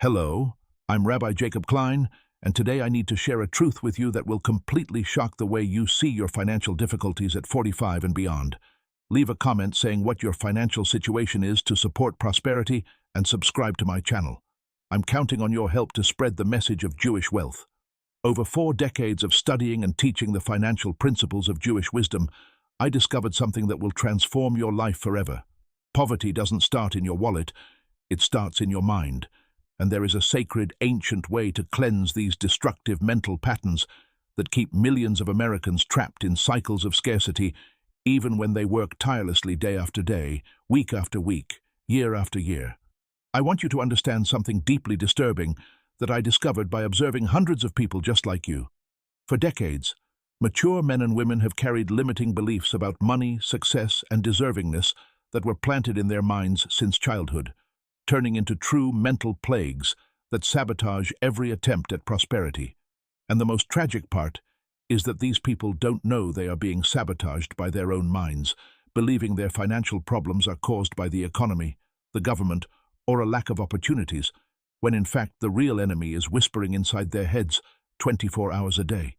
Hello, I'm Rabbi Jacob Klein, and today I need to share a truth with you that will completely shock the way you see your financial difficulties at 45 and beyond. Leave a comment saying what your financial situation is to support prosperity and subscribe to my channel. I'm counting on your help to spread the message of Jewish wealth. Over 4 decades of studying and teaching the financial principles of Jewish wisdom, I discovered something that will transform your life forever. Poverty doesn't start in your wallet, it starts in your mind. And there is a sacred, ancient way to cleanse these destructive mental patterns that keep millions of Americans trapped in cycles of scarcity, even when they work tirelessly day after day, week after week, year after year. I want you to understand something deeply disturbing that I discovered by observing hundreds of people just like you. For decades, mature men and women have carried limiting beliefs about money, success, and deservingness that were planted in their minds since childhood, turning into true mental plagues that sabotage every attempt at prosperity. And the most tragic part is that these people don't know they are being sabotaged by their own minds, believing their financial problems are caused by the economy, the government, or a lack of opportunities, when in fact the real enemy is whispering inside their heads 24 hours a day.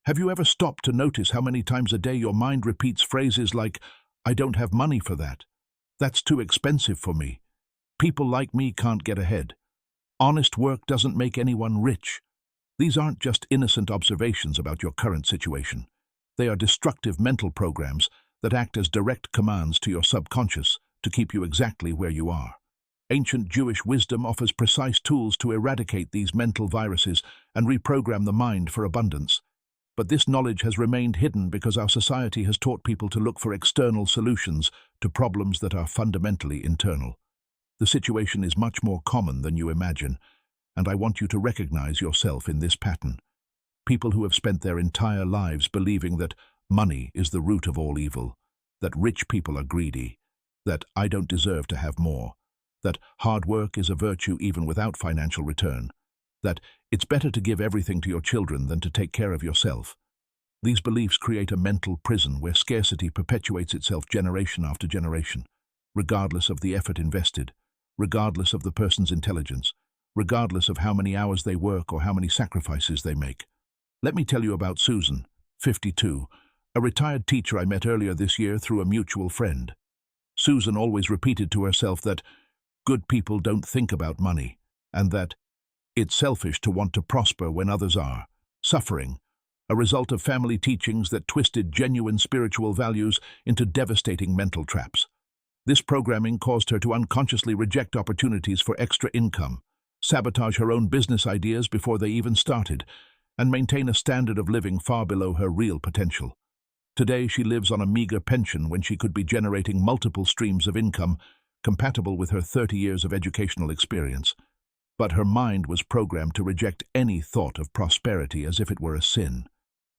Have you ever stopped to notice how many times a day your mind repeats phrases like, "I don't have money for that. That's too expensive for me. People like me can't get ahead. Honest work doesn't make anyone rich." These aren't just innocent observations about your current situation. They are destructive mental programs that act as direct commands to your subconscious to keep you exactly where you are. Ancient Jewish wisdom offers precise tools to eradicate these mental viruses and reprogram the mind for abundance. But this knowledge has remained hidden because our society has taught people to look for external solutions to problems that are fundamentally internal. The situation is much more common than you imagine, and I want you to recognize yourself in this pattern. People who have spent their entire lives believing that money is the root of all evil, that rich people are greedy, that I don't deserve to have more, that hard work is a virtue even without financial return, that it's better to give everything to your children than to take care of yourself. These beliefs create a mental prison where scarcity perpetuates itself generation after generation, regardless of the effort invested, regardless of the person's intelligence, regardless of how many hours they work or how many sacrifices they make. Let me tell you about Susan, 52, a retired teacher I met earlier this year through a mutual friend. Susan always repeated to herself that good people don't think about money, and that it's selfish to want to prosper when others are suffering, a result of family teachings that twisted genuine spiritual values into devastating mental traps. This programming caused her to unconsciously reject opportunities for extra income, sabotage her own business ideas before they even started, and maintain a standard of living far below her real potential. Today, she lives on a meager pension when she could be generating multiple streams of income compatible with her 30 years of educational experience. But her mind was programmed to reject any thought of prosperity as if it were a sin.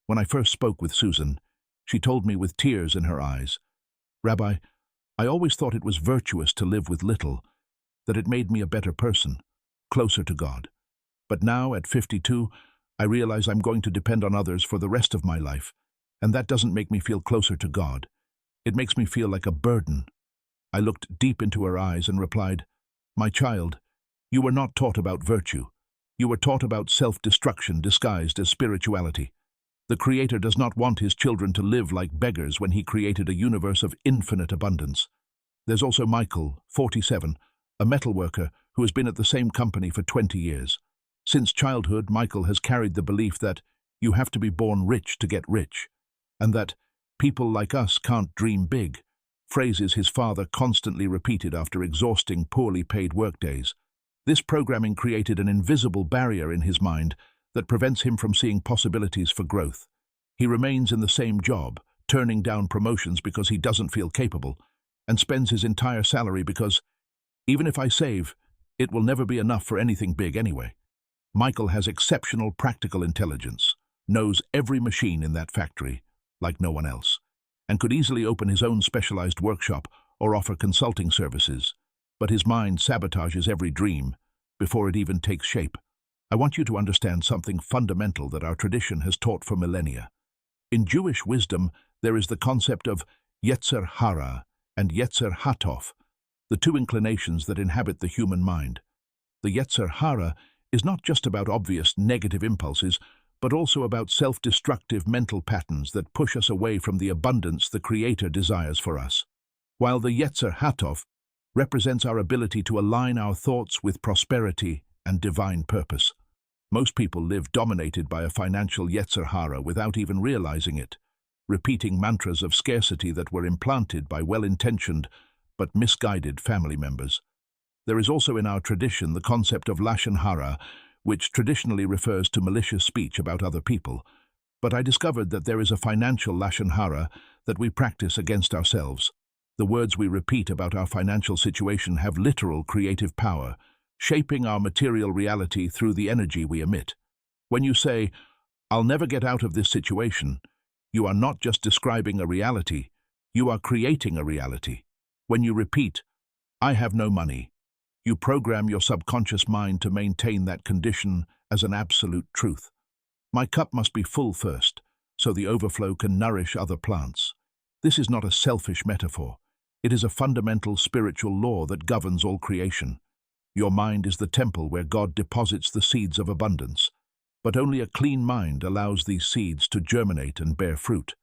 When I first spoke with Susan, she told me with tears in her eyes, "Rabbi, I always thought it was virtuous to live with little, that it made me a better person, closer to God. But now, at 52, I realize I'm going to depend on others for the rest of my life, and that doesn't make me feel closer to God. It makes me feel like a burden." I looked deep into her eyes and replied, "My child, you were not taught about virtue. You were taught about self-destruction disguised as spirituality. The Creator does not want his children to live like beggars when he created a universe of infinite abundance." There's also Michael, 47, a metalworker who has been at the same company for 20 years. Since childhood, Michael has carried the belief that you have to be born rich to get rich, and that people like us can't dream big, phrases his father constantly repeated after exhausting, poorly paid workdays. This programming created an invisible barrier in his mind that prevents him from seeing possibilities for growth. He remains in the same job, turning down promotions because he doesn't feel capable, and spends his entire salary because, even if I save, it will never be enough for anything big anyway. Michael has exceptional practical intelligence, knows every machine in that factory like no one else, and could easily open his own specialized workshop or offer consulting services, but his mind sabotages every dream before it even takes shape. I want you to understand something fundamental that our tradition has taught for millennia. In Jewish wisdom, there is the concept of Yetzer Hara and Yetzer Hatov, the two inclinations that inhabit the human mind. The Yetzer Hara is not just about obvious negative impulses, but also about self-destructive mental patterns that push us away from the abundance the Creator desires for us. While the Yetzer Hatov represents our ability to align our thoughts with prosperity and divine purpose. Most people live dominated by a financial Yetzer Hara without even realizing it, repeating mantras of scarcity that were implanted by well-intentioned but misguided family members. There is also in our tradition the concept of Lashon Hara, which traditionally refers to malicious speech about other people. But I discovered that there is a financial Lashon Hara that we practice against ourselves. The words we repeat about our financial situation have literal creative power, shaping our material reality through the energy we emit. When you say, "I'll never get out of this situation," you are not just describing a reality, you are creating a reality. When you repeat, "I have no money," you program your subconscious mind to maintain that condition as an absolute truth. My cup must be full first, so the overflow can nourish other plants. This is not a selfish metaphor. It is a fundamental spiritual law that governs all creation. Your mind is the temple where God deposits the seeds of abundance. But only a clean mind allows these seeds to germinate and bear fruit.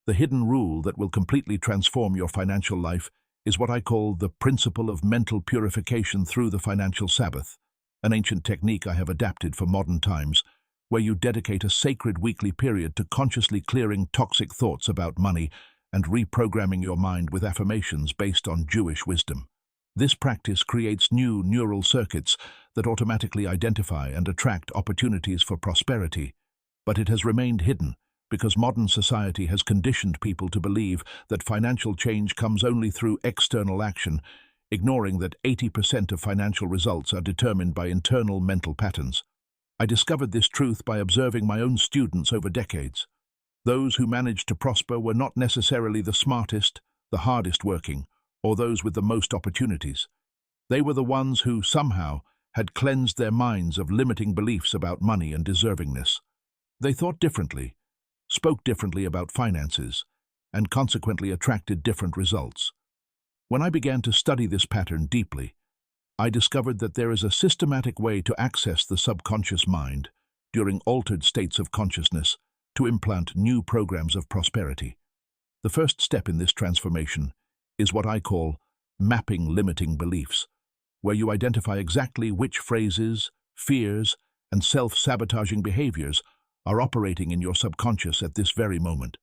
The hidden rule that will completely transform your financial life is what I call the principle of mental purification through the financial Sabbath, an ancient technique I have adapted for modern times, where you dedicate a sacred weekly period to consciously clearing toxic thoughts about money and reprogramming your mind with affirmations based on Jewish wisdom. This practice creates new neural circuits that automatically identify and attract opportunities for prosperity, but it has remained hidden because modern society has conditioned people to believe that financial change comes only through external action, ignoring that 80% of financial results are determined by internal mental patterns. I discovered this truth by observing my own students over decades. Those who managed to prosper were not necessarily the smartest, the hardest working, or those with the most opportunities. They were the ones who, somehow, had cleansed their minds of limiting beliefs about money and deservingness. They thought differently, spoke differently about finances, and consequently attracted different results. When I began to study this pattern deeply, I discovered that there is a systematic way to access the subconscious mind during altered states of consciousness to implant new programs of prosperity. The first step in this transformation is what I call mapping limiting beliefs, where you identify exactly which phrases, fears, and self-sabotaging behaviors are operating in your subconscious at this very moment.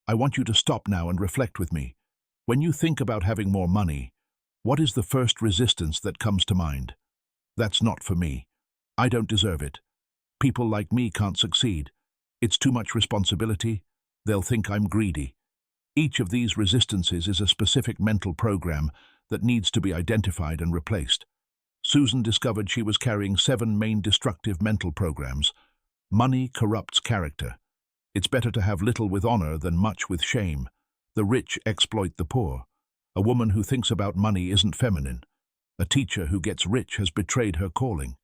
I want you to stop now and reflect with me. When you think about having more money, what is the first resistance that comes to mind? That's not for me. I don't deserve it. People like me can't succeed. It's too much responsibility. They'll think I'm greedy. Each of these resistances is a specific mental program that needs to be identified and replaced. Susan discovered she was carrying 7 main destructive mental programs. Money corrupts character. It's better to have little with honor than much with shame. The rich exploit the poor. A woman who thinks about money isn't feminine. A teacher who gets rich has betrayed her calling.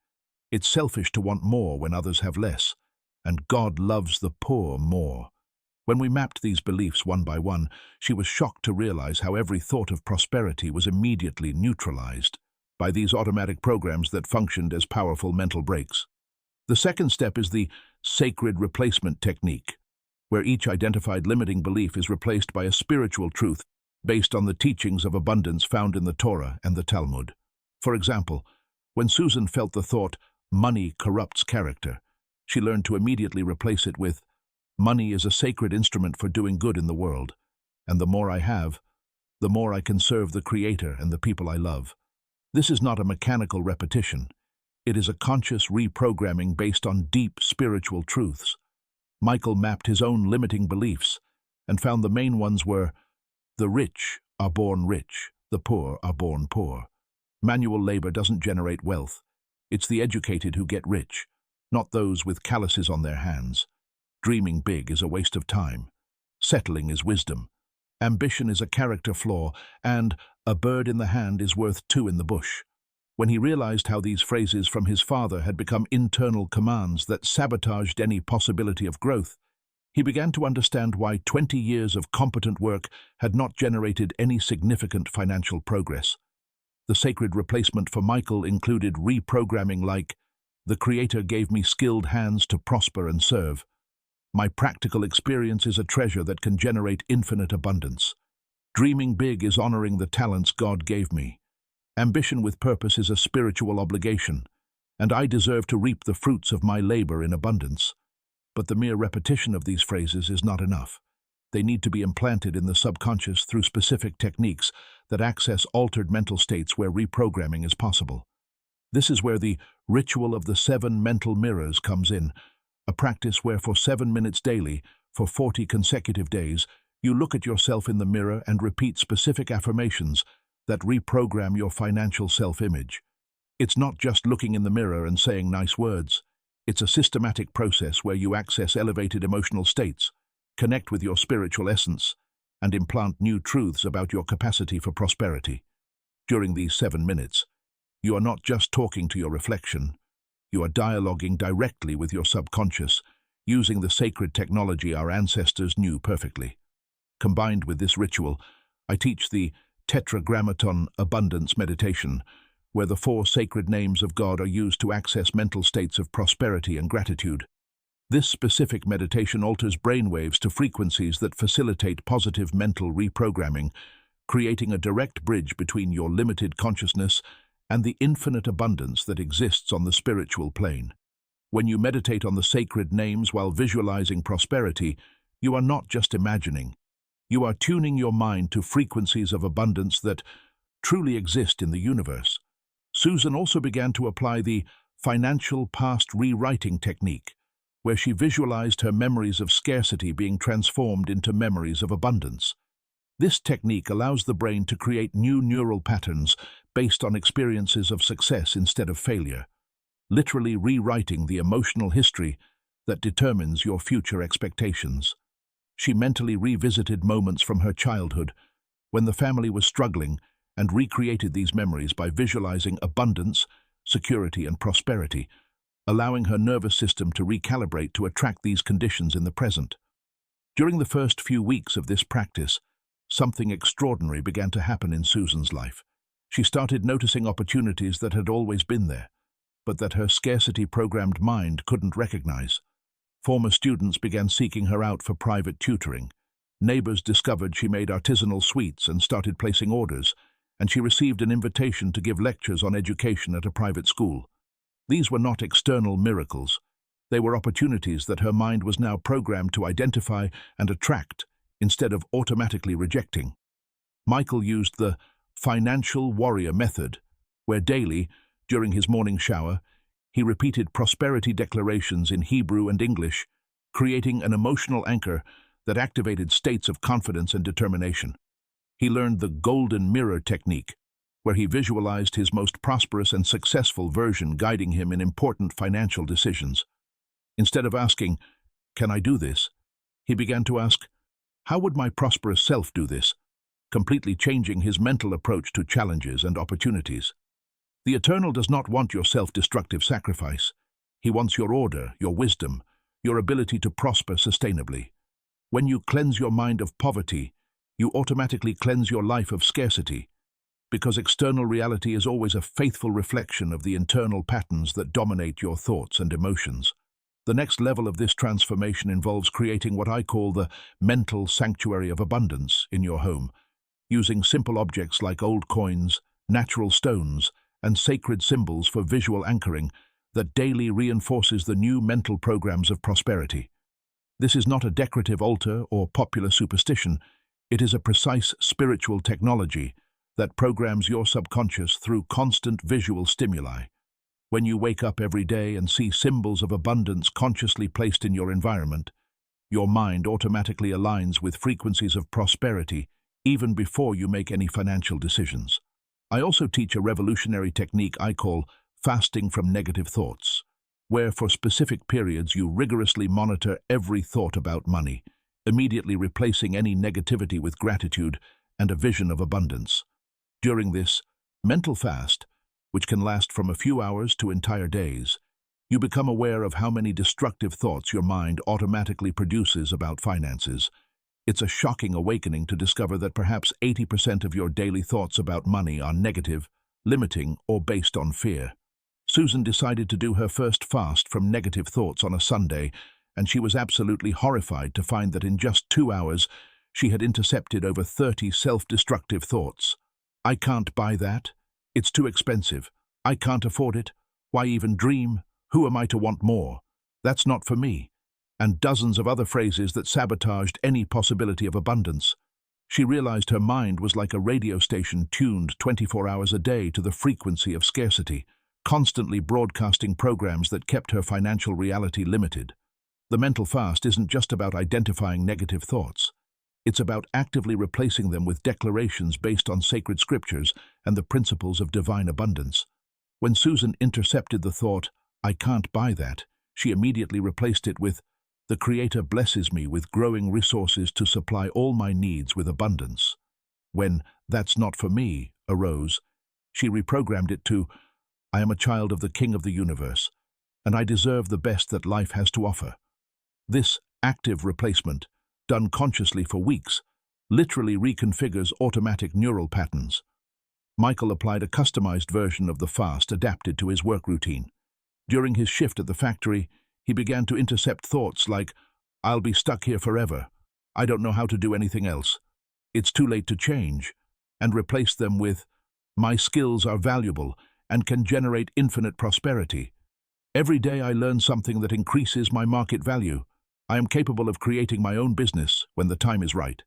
It's selfish to want more when others have less, and God loves the poor more. When we mapped these beliefs one by one, she was shocked to realize how every thought of prosperity was immediately neutralized by these automatic programs that functioned as powerful mental brakes. The second step is the sacred replacement technique, where each identified limiting belief is replaced by a spiritual truth based on the teachings of abundance found in the Torah and the Talmud. For example, when Susan felt the thought, "money corrupts character," she learned to immediately replace it with, "Money is a sacred instrument for doing good in the world, and the more I have, the more I can serve the Creator and the people I love." This is not a mechanical repetition. It is a conscious reprogramming based on deep spiritual truths. Michael mapped his own limiting beliefs and found the main ones were, the rich are born rich, the poor are born poor. Manual labor doesn't generate wealth. It's the educated who get rich, not those with calluses on their hands. Dreaming big is a waste of time. Settling is wisdom. Ambition is a character flaw, and a bird in the hand is worth 2 in the bush. When he realized how these phrases from his father had become internal commands that sabotaged any possibility of growth, he began to understand why 20 years of competent work had not generated any significant financial progress. The sacred replacement for Michael included reprogramming like, "The Creator gave me skilled hands to prosper and serve. My practical experience is a treasure that can generate infinite abundance. Dreaming big is honoring the talents God gave me. Ambition with purpose is a spiritual obligation, and I deserve to reap the fruits of my labor in abundance." But the mere repetition of these phrases is not enough. They need to be implanted in the subconscious through specific techniques that access altered mental states where reprogramming is possible. This is where the ritual of the 7 mental mirrors comes in, a practice where for 7 minutes daily, for 40 consecutive days, you look at yourself in the mirror and repeat specific affirmations that reprogram your financial self-image. It's not just looking in the mirror and saying nice words. It's a systematic process where you access elevated emotional states, connect with your spiritual essence, and implant new truths about your capacity for prosperity. During these 7 minutes, you are not just talking to your reflection, you are dialoguing directly with your subconscious, using the sacred technology our ancestors knew perfectly. Combined with this ritual, I teach the Tetragrammaton Abundance Meditation, where the 4 sacred names of God are used to access mental states of prosperity and gratitude. This specific meditation alters brainwaves to frequencies that facilitate positive mental reprogramming, creating a direct bridge between your limited consciousness and the infinite abundance that exists on the spiritual plane. When you meditate on the sacred names while visualizing prosperity, you are not just imagining. You are tuning your mind to frequencies of abundance that truly exist in the universe. Susan also began to apply the financial past rewriting technique, where she visualized her memories of scarcity being transformed into memories of abundance. This technique allows the brain to create new neural patterns based on experiences of success instead of failure, literally rewriting the emotional history that determines your future expectations. She mentally revisited moments from her childhood when the family was struggling and recreated these memories by visualizing abundance, security, and prosperity, allowing her nervous system to recalibrate to attract these conditions in the present. During the first few weeks of this practice, something extraordinary began to happen in Susan's life. She started noticing opportunities that had always been there, but that her scarcity-programmed mind couldn't recognize. Former students began seeking her out for private tutoring. Neighbors discovered she made artisanal sweets and started placing orders, and she received an invitation to give lectures on education at a private school. These were not external miracles. They were opportunities that her mind was now programmed to identify and attract instead of automatically rejecting. Michael used the financial warrior method, where daily, during his morning shower, he repeated prosperity declarations in Hebrew and English, creating an emotional anchor that activated states of confidence and determination. He learned the golden mirror technique, where he visualized his most prosperous and successful version guiding him in important financial decisions. Instead of asking, "Can I do this?" he began to ask, "How would my prosperous self do this?" completely changing his mental approach to challenges and opportunities. The Eternal does not want your self-destructive sacrifice. He wants your order, your wisdom, your ability to prosper sustainably. When you cleanse your mind of poverty, you automatically cleanse your life of scarcity, because external reality is always a faithful reflection of the internal patterns that dominate your thoughts and emotions. The next level of this transformation involves creating what I call the mental sanctuary of abundance in your home, using simple objects like old coins, natural stones, and sacred symbols for visual anchoring that daily reinforces the new mental programs of prosperity. This is not a decorative altar or popular superstition. It is a precise spiritual technology that programs your subconscious through constant visual stimuli. When you wake up every day and see symbols of abundance consciously placed in your environment, your mind automatically aligns with frequencies of prosperity even before you make any financial decisions. I also teach a revolutionary technique I call fasting from negative thoughts, where for specific periods you rigorously monitor every thought about money, immediately replacing any negativity with gratitude and a vision of abundance. During this mental fast, which can last from a few hours to entire days, you become aware of how many destructive thoughts your mind automatically produces about finances. It's a shocking awakening to discover that perhaps 80% of your daily thoughts about money are negative, limiting, or based on fear. Susan decided to do her first fast from negative thoughts on a Sunday, and she was absolutely horrified to find that in just 2 hours she had intercepted over 30 self-destructive thoughts. I can't buy that. It's too expensive. I can't afford it. Why even dream? Who am I to want more? That's not for me. And dozens of other phrases that sabotaged any possibility of abundance. She realized her mind was like a radio station tuned 24 hours a day to the frequency of scarcity, constantly broadcasting programs that kept her financial reality limited. The mental fast isn't just about identifying negative thoughts. It's about actively replacing them with declarations based on sacred scriptures and the principles of divine abundance. When Susan intercepted the thought, "I can't buy that," she immediately replaced it with, "The Creator blesses me with growing resources to supply all my needs with abundance." When "that's not for me" arose, she reprogrammed it to, "I am a child of the King of the universe, and I deserve the best that life has to offer." This active replacement, done consciously for weeks, literally reconfigures automatic neural patterns. Michael applied a customized version of the fast adapted to his work routine. During his shift at the factory, he began to intercept thoughts like, "I'll be stuck here forever. I don't know how to do anything else. It's too late to change," and replaced them with, "My skills are valuable and can generate infinite prosperity. Every day I learn something that increases my market value. I am capable of creating my own business when the time is right."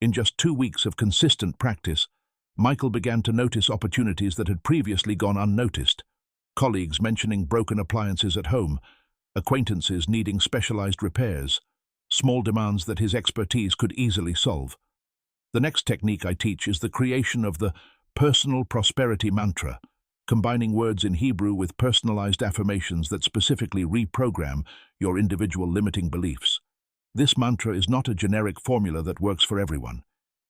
In just 2 weeks of consistent practice, Michael began to notice opportunities that had previously gone unnoticed. Colleagues mentioning broken appliances at home, acquaintances needing specialized repairs, small demands that his expertise could easily solve. The next technique I teach is the creation of the personal prosperity mantra, combining words in Hebrew with personalized affirmations that specifically reprogram your individual limiting beliefs. This mantra is not a generic formula that works for everyone.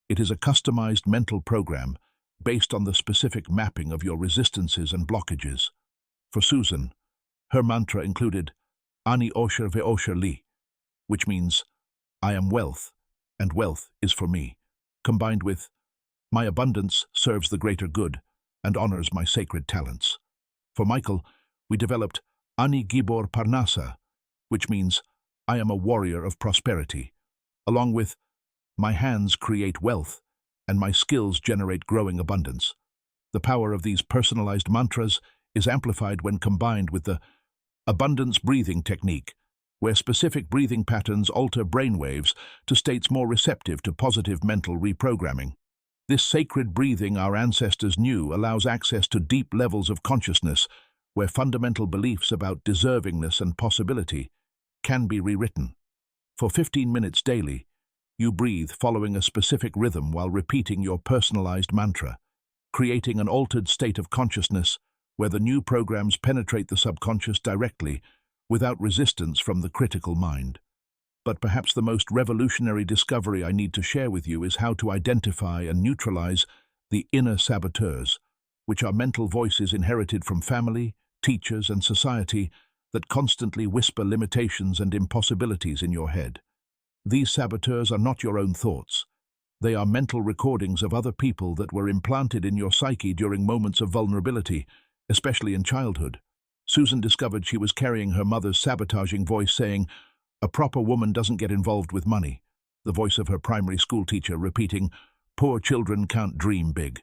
It is a customized mental program based on the specific mapping of your resistances and blockages. For Susan, her mantra included Ani Osher Ve'osher Li, which means I am wealth, and wealth is for me, combined with my abundance serves the greater good and honors my sacred talents. For Michael, we developed Ani Gibor Parnasa, which means I am a warrior of prosperity, along with my hands create wealth and my skills generate growing abundance. The power of these personalized mantras is amplified when combined with the abundance breathing technique, where specific breathing patterns alter brainwaves to states more receptive to positive mental reprogramming. This sacred breathing our ancestors knew allows access to deep levels of consciousness where fundamental beliefs about deservingness and possibility can be rewritten. For 15 minutes daily, you breathe following a specific rhythm while repeating your personalized mantra, creating an altered state of consciousness where the new programs penetrate the subconscious directly without resistance from the critical mind. But perhaps the most revolutionary discovery I need to share with you is how to identify and neutralize the inner saboteurs, which are mental voices inherited from family, teachers, and society that constantly whisper limitations and impossibilities in your head. These saboteurs are not your own thoughts. They are mental recordings of other people that were implanted in your psyche during moments of vulnerability, especially in childhood. Susan discovered she was carrying her mother's sabotaging voice saying, "A proper woman doesn't get involved with money," the voice of her primary school teacher repeating, "Poor children can't dream big,"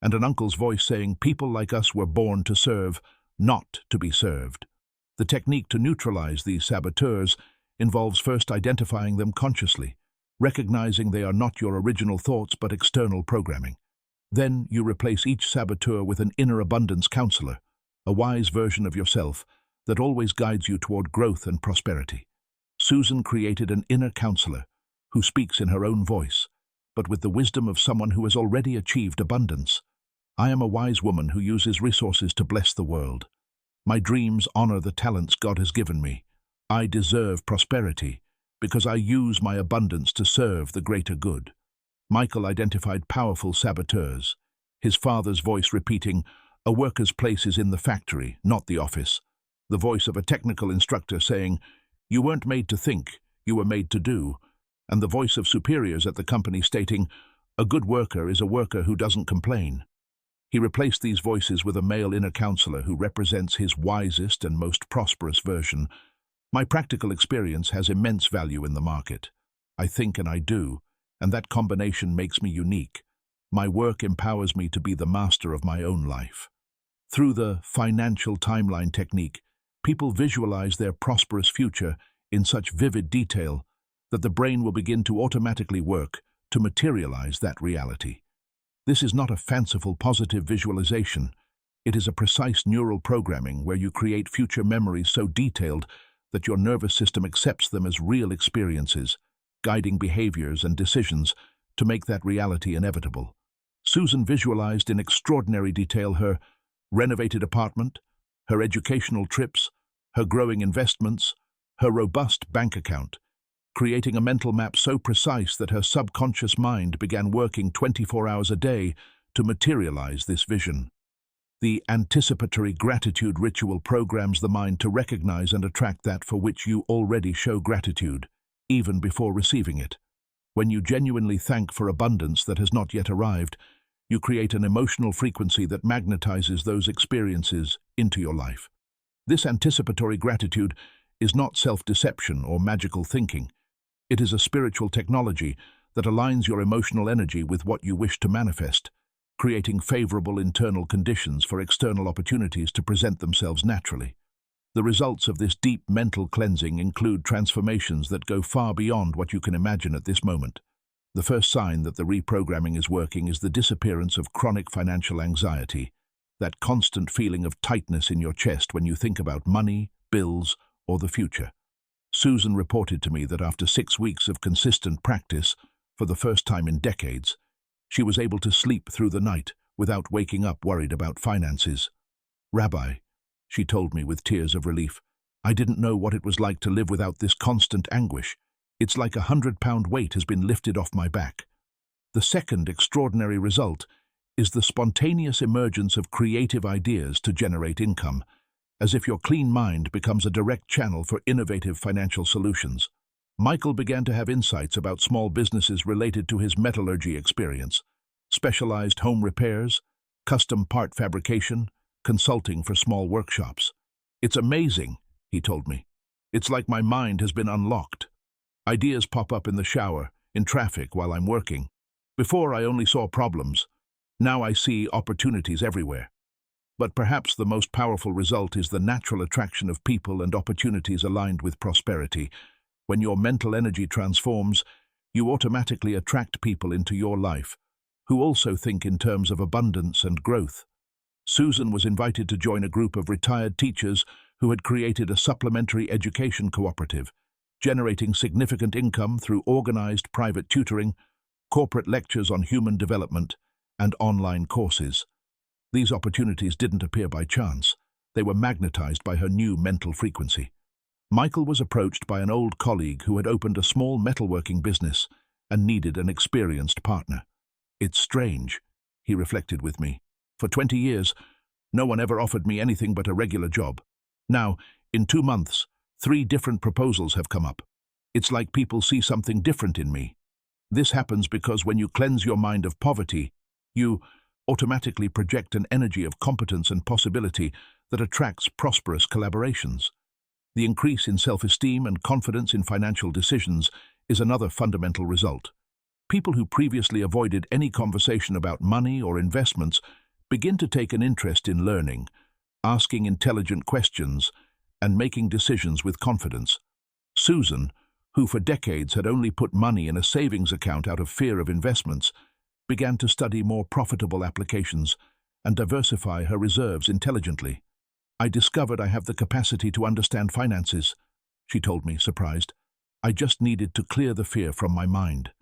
and an uncle's voice saying, "People like us were born to serve, not to be served." The technique to neutralize these saboteurs involves first identifying them consciously, recognizing they are not your original thoughts but external programming. Then you replace each saboteur with an inner abundance counselor, a wise version of yourself that always guides you toward growth and prosperity. Susan created an inner counselor who speaks in her own voice, but with the wisdom of someone who has already achieved abundance. "I am a wise woman who uses resources to bless the world. My dreams honor the talents God has given me. I deserve prosperity because I use my abundance to serve the greater good." Michael identified powerful saboteurs, his father's voice repeating, "A worker's place is in the factory, not the office." The voice of a technical instructor saying, "You weren't made to think, you were made to do." And the voice of superiors at the company stating, "A good worker is a worker who doesn't complain." He replaced these voices with a male inner counselor who represents his wisest and most prosperous version. My practical experience has immense value in the market. I think and I do, and that combination makes me unique. My work empowers me to be the master of my own life. Through the financial timeline technique, people visualize their prosperous future in such vivid detail that the brain will begin to automatically work to materialize that reality. This is not a fanciful positive visualization. It is a precise neural programming where you create future memories so detailed that your nervous system accepts them as real experiences, guiding behaviors and decisions to make that reality inevitable. Susan visualized in extraordinary detail her renovated apartment, her educational trips, her growing investments, her robust bank account, creating a mental map so precise that her subconscious mind began working 24 hours a day to materialize this vision. The anticipatory gratitude ritual programs the mind to recognize and attract that for which you already show gratitude, even before receiving it. When you genuinely thank for abundance that has not yet arrived, you create an emotional frequency that magnetizes those experiences into your life. This anticipatory gratitude is not self-deception or magical thinking. It is a spiritual technology that aligns your emotional energy with what you wish to manifest, creating favorable internal conditions for external opportunities to present themselves naturally. The results of this deep mental cleansing include transformations that go far beyond what you can imagine at this moment. The first sign that the reprogramming is working is the disappearance of chronic financial anxiety, that constant feeling of tightness in your chest when you think about money, bills, or the future. Susan reported to me that after 6 weeks of consistent practice, for the first time in decades, she was able to sleep through the night without waking up worried about finances. "Rabbi," she told me with tears of relief, "I didn't know what it was like to live without this constant anguish. It's like 100-pound weight has been lifted off my back." The second extraordinary result is the spontaneous emergence of creative ideas to generate income, as if your clean mind becomes a direct channel for innovative financial solutions. Michael began to have insights about small businesses related to his metallurgy experience, specialized home repairs, custom part fabrication, consulting for small workshops. "It's amazing," he told me. "It's like my mind has been unlocked. Ideas pop up in the shower, in traffic while I'm working. Before I only saw problems. Now I see opportunities everywhere." But perhaps the most powerful result is the natural attraction of people and opportunities aligned with prosperity. When your mental energy transforms, you automatically attract people into your life who also think in terms of abundance and growth. Susan was invited to join a group of retired teachers who had created a supplementary education cooperative, generating significant income through organized private tutoring, corporate lectures on human development, and online courses. These opportunities didn't appear by chance. They were magnetized by her new mental frequency. Michael was approached by an old colleague who had opened a small metalworking business and needed an experienced partner. "It's strange," he reflected with me. "For 20 years, no one ever offered me anything but a regular job. Now, in 2 months, 3 different proposals have come up. It's like people see something different in me. This happens because when you cleanse your mind of poverty, you automatically project an energy of competence and possibility that attracts prosperous collaborations. The increase in self-esteem and confidence in financial decisions is another fundamental result. People who previously avoided any conversation about money or investments begin to take an interest in learning, asking intelligent questions, and making decisions with confidence. Susan, who for decades had only put money in a savings account out of fear of investments, began to study more profitable applications and diversify her reserves intelligently. "I discovered I have the capacity to understand finances," she told me, surprised. "I just needed to clear the fear from my mind."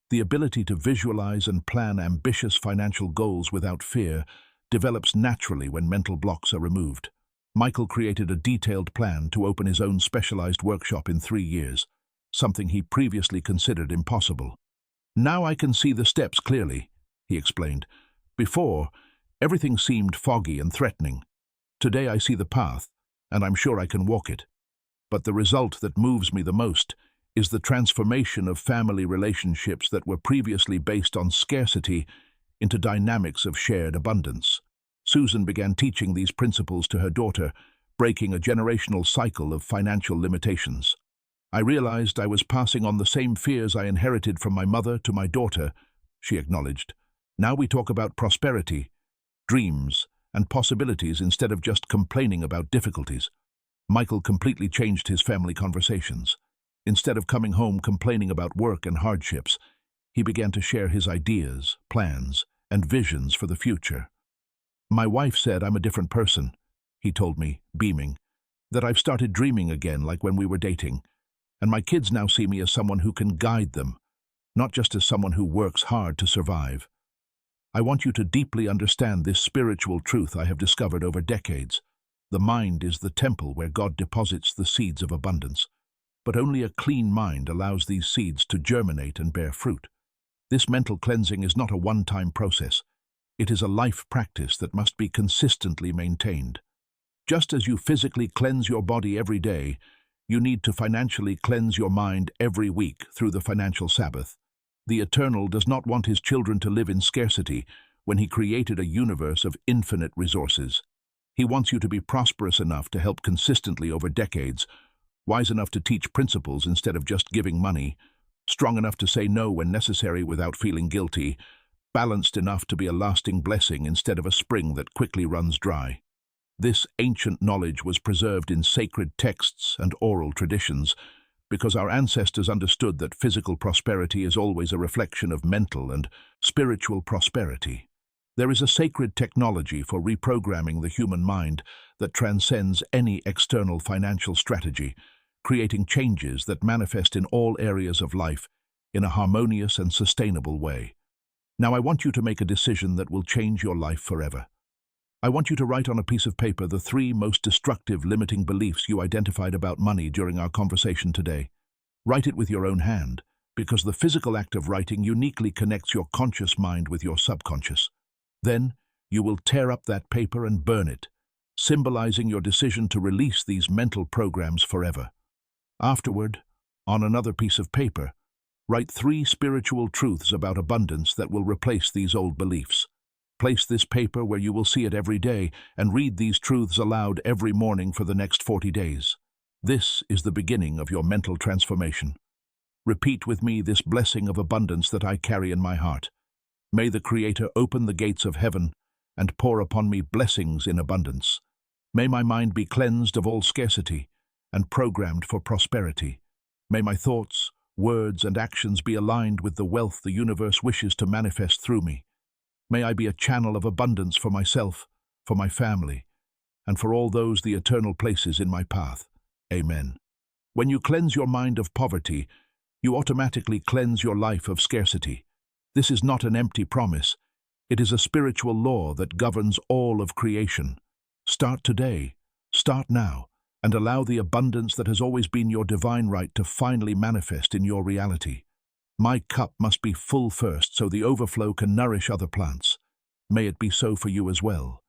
The ability to visualize and plan ambitious financial goals without fear develops naturally when mental blocks are removed. Michael created a detailed plan to open his own specialized workshop in 3 years, something he previously considered impossible. "Now I can see the steps clearly," he explained. "Before, everything seemed foggy and threatening. Today I see the path, and I'm sure I can walk it. But the result that moves me the most is the transformation of family relationships that were previously based on scarcity into dynamics of shared abundance. Susan began teaching these principles to her daughter, breaking a generational cycle of financial limitations. I realized I was passing on the same fears I inherited from my mother to my daughter, she acknowledged. Now we talk about prosperity, dreams, and possibilities instead of just complaining about difficulties. Michael completely changed his family conversations. Instead of coming home complaining about work and hardships, he began to share his ideas, plans, and visions for the future. My wife said I'm a different person, he told me, beaming, that I've started dreaming again like when we were dating, and my kids now see me as someone who can guide them, not just as someone who works hard to survive. I want you to deeply understand this spiritual truth I have discovered over decades. The mind is the temple where God deposits the seeds of abundance, but only a clean mind allows these seeds to germinate and bear fruit. This mental cleansing is not a one-time process. It is a life practice that must be consistently maintained. Just as you physically cleanse your body every day, you need to financially cleanse your mind every week through the financial Sabbath. The Eternal does not want his children to live in scarcity when he created a universe of infinite resources. He wants you to be prosperous enough to help consistently over decades, wise enough to teach principles instead of just giving money, strong enough to say no when necessary without feeling guilty, balanced enough to be a lasting blessing instead of a spring that quickly runs dry. This ancient knowledge was preserved in sacred texts and oral traditions because our ancestors understood that physical prosperity is always a reflection of mental and spiritual prosperity. There is a sacred technology for reprogramming the human mind that transcends any external financial strategy, creating changes that manifest in all areas of life in a harmonious and sustainable way. Now I want you to make a decision that will change your life forever. I want you to write on a piece of paper the 3 most destructive limiting beliefs you identified about money during our conversation today. Write it with your own hand, because the physical act of writing uniquely connects your conscious mind with your subconscious. Then, you will tear up that paper and burn it, symbolizing your decision to release these mental programs forever. Afterward, on another piece of paper, write 3 spiritual truths about abundance that will replace these old beliefs. Place this paper where you will see it every day and read these truths aloud every morning for the next 40 days. This is the beginning of your mental transformation. Repeat with me this blessing of abundance that I carry in my heart. May the Creator open the gates of heaven and pour upon me blessings in abundance. May my mind be cleansed of all scarcity and programmed for prosperity. May my thoughts, words, and actions be aligned with the wealth the universe wishes to manifest through me. May I be a channel of abundance for myself, for my family, and for all those the Eternal places in my path. Amen. When you cleanse your mind of poverty, you automatically cleanse your life of scarcity. This is not an empty promise. It is a spiritual law that governs all of creation. Start today, start now, and allow the abundance that has always been your divine right to finally manifest in your reality. My cup must be full first so the overflow can nourish other plants. May it be so for you as well.